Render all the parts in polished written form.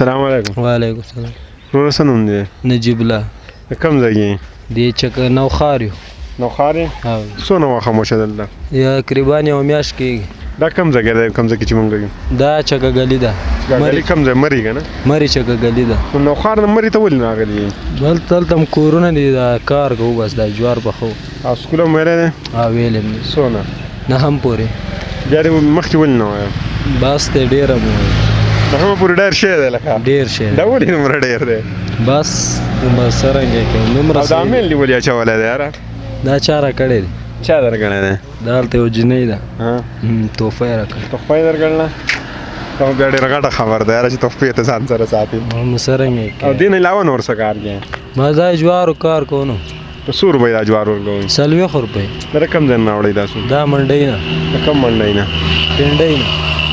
السلام علیکم. وعلیکم السلام. نو څه نوم دی؟ نجیب الله. د کوم ځای یې؟ دی چکه نوخار یو. نوخار یې؟ څونه وخت موشه دلته؟ یا تقریبا یو میاشت کېږي. دا کوم ځای دی کوم ځای کې چې مونږ یو؟ دا چکه ګلي ده. ګلي کوم ځای؟ مري که نه؟ مري چکه ګلي ده. نو نوخار نه مري ته ولې نه راغلي؟ دلته هم کورونه دي دا کار کوو بس دا جوار پخو. او سکول هم ویلی دی؟ ویلی م. څونه؟ نهم پورې. بیا دې مخکې ولې نه وایه؟ بس دی ډېره مو نهمه پورې ډېر شی دی لکه؟ ډېر شی دا ولې دومره ډېر دی؟ بس څرنګه کوي دومره. او دا میل دې ولې اچولی دی یاره؟ دا چا راکړی دی؟ چا درکړی دی؟ دا هلته یو جینۍ ده تحفه یې راکړې. تحفه یې درکړله؟ دا بیا ډېره غټه خبر ده یاره چې تحفې ته ځان سره ساتي. څرنګه او دې نه علاوه نور څه کار کوې؟ بس دا جوارو کار کوو نو. په څو روپۍ دا جوار ورکوئ؟ 40 روپۍ. دا کوم ځای نه راوړئ دا څو؟ دا منډۍ نه. د کوم منډۍ نه؟ پنډۍ نه.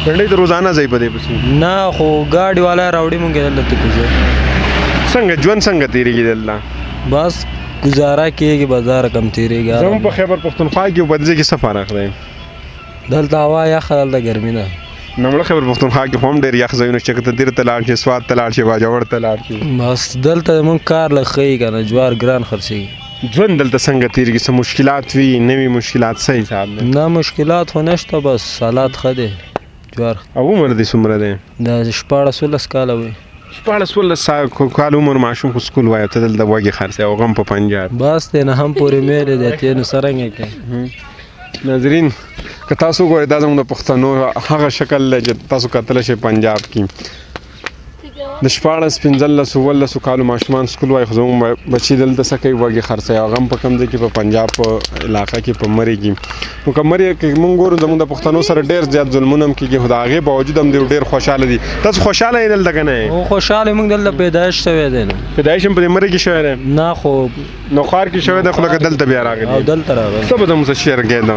پنډۍ ته روزانه ځئ په دې پسې؟ نه خو ګاډي والا راوړي مونږ دلته ته کوزو. څنګه ژوند څنګه تېرېږي دلته؟ بس گزاره کېږي بازار کم تېرېږي. زموږ په خیبر پښتونخوا کې او په دې ځای کې څه فرق دی؟ دلته هوا یخه دلته ګرمي ده. نو مړه خیبر پښتونخوا کې خو هم ډېر یخ ځایونه شته که ته دیر ته لاړ شې سوات ته لاړ شې باجوړ ته لاړ شې. بس دلته مونږ کار لږ ښه که نه جوار ګران خرڅېږي. ژوند دلته څنګه تېرېږي؟ څه مشکلات وي نوي مشکلات څه حساب دی؟ نه مشکلات خو نشته بس حالات ښه دی جوار. او عمر دې څومره دی؟ دا 14-16 کاله وي. 14-16 کال عمر ماشوم خو سکول وایي ته دلته وږې خرڅوې او غم په پنجاب. بس دی نه هم پورې میلې دی ته نو څرنګه کوي. ناظرین که تاسو ګورئ دا زموږ د پښتنو هغه شکل دی چې تاسو کتلی شئ پنجاب کې د 14-15 کالو ماشومان سکول وایي خو زموږ بچي دلته څه کوي وږې خرڅوي او غم په کوم ځای کې په پنجاب په علاقه کې په مري کې. نو که مري کې موږ ګورو زموږ د پښتنو سره ډېر زیات ظلمونه هم کېږي خو د هغې باوجود هم دوی ډېر خوشحاله دي. تاسو خوشحاله یې دلته که نه یې؟ خوشحاله موږ دلته پیدایش شوی دی نو. پیدایش هم په دې مري کې شوی دی؟ نه خو نوخار کې شوی دی خو لکه دلته بیا راغلی. او دلته راغلی. څه به زموږ سره شعر کېده؟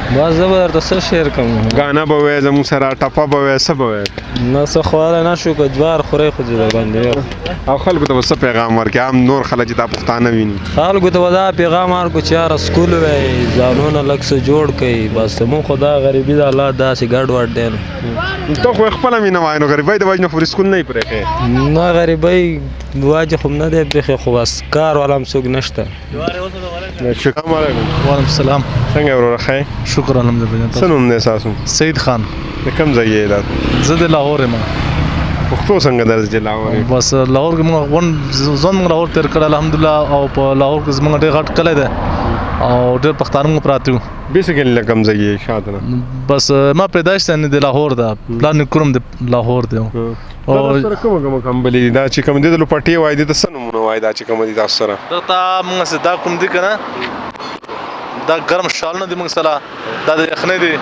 بس زه به درته څه شعر کوم؟ ګانا به وایې زموږ سره ټپه به وایې څه به وایې؟ نه څه خواله نه شو که جوار خورئ خو دې درباندې او خلکو ته به څه پیغام ورکړې عام نور خلک چې دا پښتانه ویني؟ خلکو ته به دا پیغام ورکړو چې یاره سکول وی ځانونه لږ څه جوړ کړئ بس زمونږ خو دا غریبي د الله داسې ګډ وډ دی نو. ته خو خپله مینه وایې نو غریبۍ د وجې نه خو سکول نه یې پرېښی؟ نه غریبۍ وجې خو نه دی پرېښی خو بس کار والا هم څوک نشته. السلام علیکم. وعلیکم السلام. څنګه یې وروره ښه یې؟ شکر الحمدلله. څه نوم دی ستاسو؟ سید خان. د کوم ځای یې دا؟ زه د لاهور یم. پښتو څنګه درځي چې لاهور یې؟ بس لاهور کې موږ ژوند موږ لاهور تېر کړی الحمدلله او په لاهور کې زموږ ډېر غټ کلی دی او ډېر پښتانه موږ پراته یو. بیسیکلي له کوم ځای یې شاته نه؟ بس ما پیدایش یعنې د لاهور ده پلار نیکونه هم د لاهور دی. تاسو سره کومه کومه کمبلې دي؟ دا چې کوم دي د لوپټې وایي دي ته څه نومونه وایي دا چې کومه دي تاسو سره؟ دلته موږ دا کوم دي که نه دا ګرم شالونه دي موږ سره دا د یخنۍ دي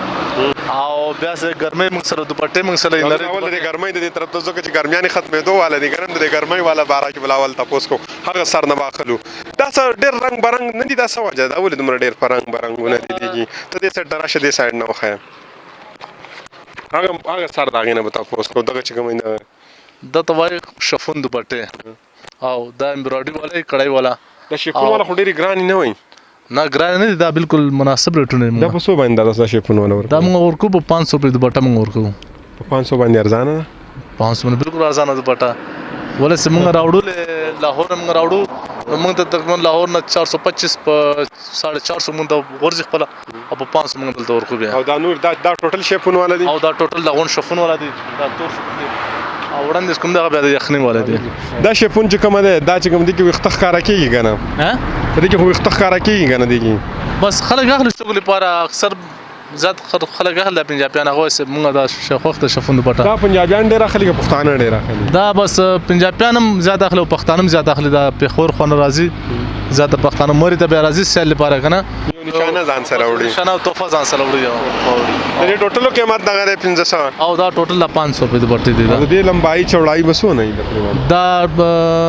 او بیا چې ګرمۍ موږ سره دوپټې موږ سره لري. اول د ګرمۍ د دې طرف ته ځکه چې ګرمیانې ختمېدو والا دي که نه د ګرمۍ والا باره کې بل اول تپوس کوو هغه سر نه باخلو دا څه ډېر رنګ برنګ نه دي دا څه وجه ده ولې دومره ډېر په رنګ برنګونه دي دیږي؟ ته دې سایډ نه راشه دې سایډ نه وښیه هغه سر د هغې نه به تپوس کوو دغه چې کومې نه دا ته وایي شفون دوپټې او دا امبراډري والا کړی والا. د شیفون والا خو ډېرې ګرانې نه وایي؟ نه ګرانې نه دي دا بالکل مناسب ریټونه دي. دا په څو باندې دا شیفون والا ورکوو؟ دا موږ ورکوو په 500 روپۍ دوپټه موږ ورکوو. په 500 باندې ارزانه ده؟ 500 باندې بالکل ارزانه دوپټه ولې چې موږ راوړو لاهور نه موږ راوړو نو موږ ته تقریبا لاهور نه 425 په 450 موږ ته غورځي خپله او په 500 موږ دلته ورکوو بیا. او دا نور دا ټوټل شیفون والا دي؟ او دا ټوټل دا غون شفون والا دي دا تور شفون دي او وړاندې کوم دغه بیا د یخنۍ والا دي. دا شیفون چې کومه دی دا چې کوم دي کې ویښته ښکاره کېږي که نه؟ په دې کې خو ویښته ښکاره کېږي که نه دې کې؟ بس خلک اخلي څوک لپاره اکثر زیات خلک اخلي پنجابیان هغه موږ دا وخت شفون دوپټه دا پنجابیان ډېر اخلي که پښتانه ډېر اخلي؟ دا بس پنجابیان هم زیات اخلي او پښتانه هم زیات اخلي. دا پېښور خوا نه راځي زیاته پښتانه مري ته بیا راځي سیل لپاره که نه یو نشانه ځان سره وړي؟ نشانه او تحفه ځان سره وړي. د دې ټوټلو قیمت دغه دی 1500 او دا ټوټل 500 روپۍ دوپټې دي. د دې لمبایي چوړایي به څونه وي تقریبا؟ دا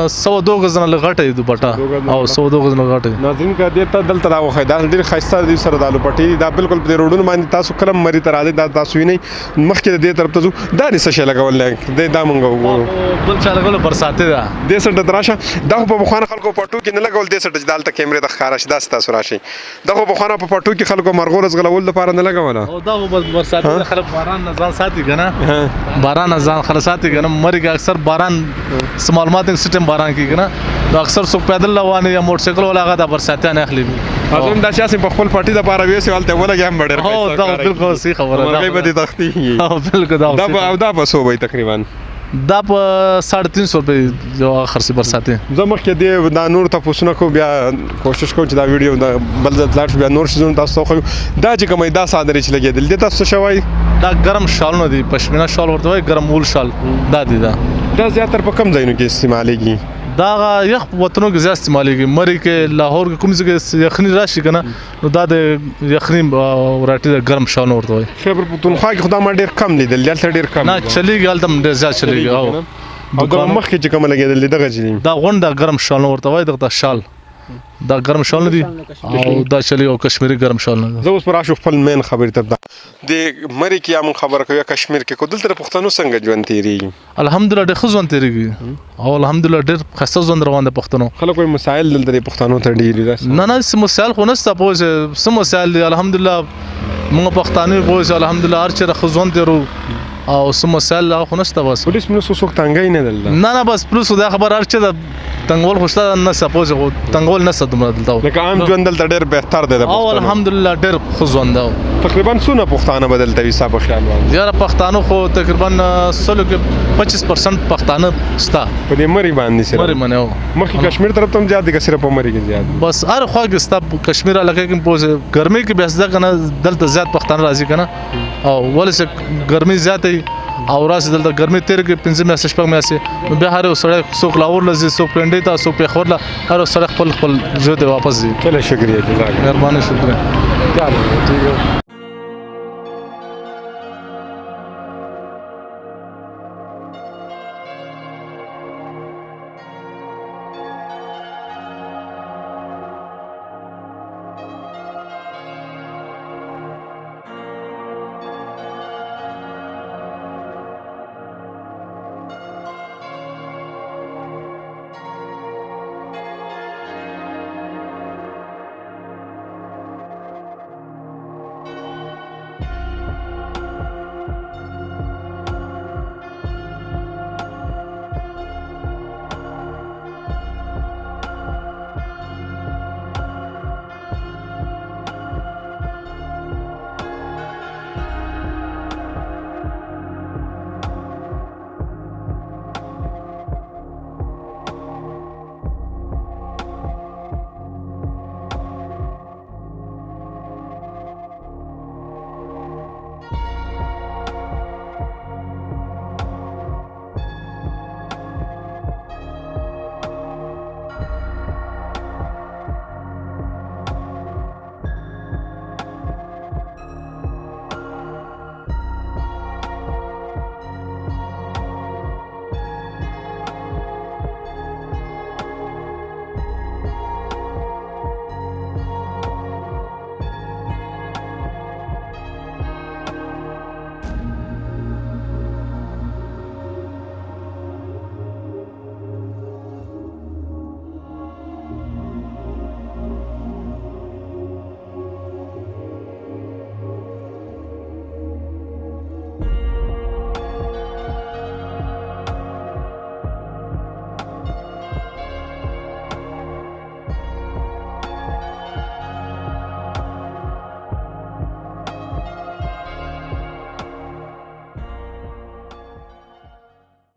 102 غز نه غټه دی دوپټه او 102 غز نه غټه. ناظرین که دې ته دلته راوښیي دا ډېر ښایسته دي سره دا لوپټې دي دا بالکل په دې روډونو باندې تاسو کله مري ته راځئ دا تاسو وینئ مخکې د دې طرف ته ځو دا دې څه شی لګول دی دا مونږ وګورو بل چا لګولو برساتې ده دې سټ ته راشه دا خو په پخوانه خلکو پټو کې نه لګول دې سټ چې دالته کیمرې ته ښکاره شي داسې تاسو راشئ دا خو په خانه په پټو کې خلکو مرغورز غلول لپاره نه لګوله او دا خو بس برساتي خلک باران نه ځان ساتي کنه باران نه ځان خلک ساتي کنه مرګ اکثر باران معلومات سیستم باران کې کنه دا اکثر څوک پیدل روان یا موټر سایکل ولا هغه د برساتي نه اخلي اظن دا چې په خپل پټي د پاره ویسي ولته ولګي هم ډېر هو دا بالکل صحیح خبره ده مرغۍ به دي تختی او بالکل دا په سو وي تقریبا دا په 350 روپے جو خرڅ برساتي زه مخکې دی دا نور تاسو نه کو بیا کوشش کوم چې دا ویډیو دا بل ځل لاټ بیا نور شزون تاسو خو دا چې کومه دا صادره چې لګیدل دي تاسو شوی دا ګرم شالونه دي پښمینا شال ورته وای ګرم وول شال دا دي دا زیاتره په کم ځایونو کې استعمالېږي دا یخ وطنو کې زیات استعمالېږي مری کې لاهور کې کوم ځای کې یخني راشي کنه نو دا د یخني وراټي د ګرم شال ورته وای خیبر پختونخوا کې خدای ما ډېر کم لیدل دلته ډېر کم نه چلیږي هلته ډېر زیات چلیږي او دا مخکې چې کوم لګیدل دغه چې دا غونډه ګرم شال ورته وای دغه شال دا ګرم شال نه دي او دا چلی او کشمیری ګرم شال نه زه اوس پر راشو خپل مین خبرې ته د مری کې هم خبره کوي کشمیر کې کو دلته پښتنو څنګه ژوند تیریږي الحمدلله ډېر ښه ژوند تیریږي او الحمدلله ډېر ښایسته ژوند روان دی پښتنو خلک وایي مسایل دلته پښتنو ته ډېر دي نه څه مسایل خو نشته پوه څه مسایل دي الحمدلله موږ پښتانه پوه الحمدلله هر چېرې ښه ژوند تیرو او څه مسایل هغه خو نشته بس پولیس منو څوک تنګی نه دلته نه بس پولیس دا خبر هر څه د تنګول خو شته نه سپوز خو تنګول نه ست دومره دلته لکه عام ژوند دلته ډېر بهتر دی او الحمدلله ډېر ښه ژوند دی تقریبا څونه پښتانه بدلته وي صاحب خیال وایي یاره پښتانه خو تقریبا سلو کې 25% پښتانه شته په دې مری باندې سره مری منو مخکې کشمیر طرف ته هم زیات دي که صرف په مری کې زیات بس هر خوا کې ستا کشمیر علاقه کې پوز ګرمي کې بیا ځکه کنه دلته زیات پښتانه راځي کنه او ولې ګرمي زیات او راځي دلته ګرمي تیر کې 15 میاشتې شپږ میاشتې نو بیا هر یو سړی څوک لاور لزي څوک پنډي ته څوک پیښور له هر یو سړی خپل ژوند واپس ځي چله شکریہ جزاک مهرباني شکریہ